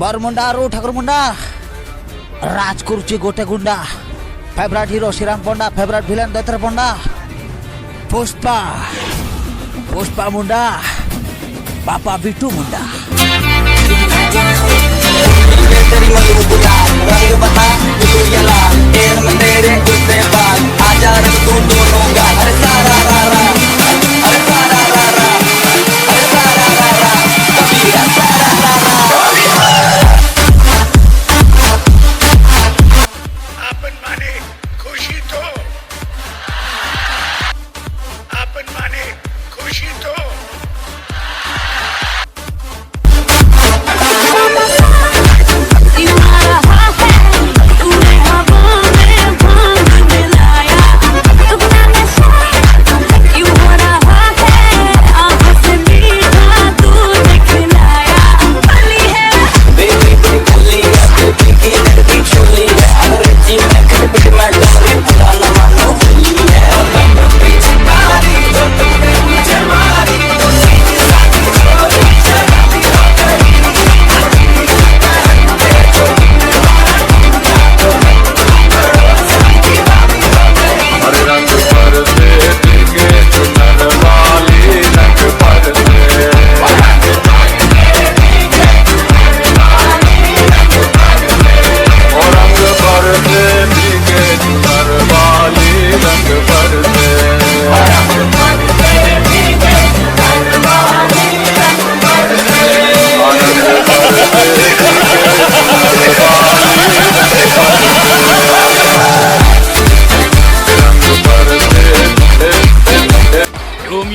Bermuda रो ठाकुर मुंडा राजकुरुची गोटे गुंडा favourite hero Shriram पंडा favourite villain दैत्र पंडा पुष्पा पुष्पा मुंडा बापा बिट्टू मुंडा तेरी मधु गुलाल रंग बता तू यला तेरे में तेरे गुस्से बाल आजा रंग तू दोनों का अरे सारा रारा अरे सारा रारा अरे सारा रारा कबीरा सारा रारा आपण माने खुशी तो आपण माने खुशी तो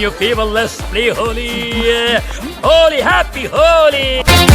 You people, let's play Holi. Holi, happy Holi.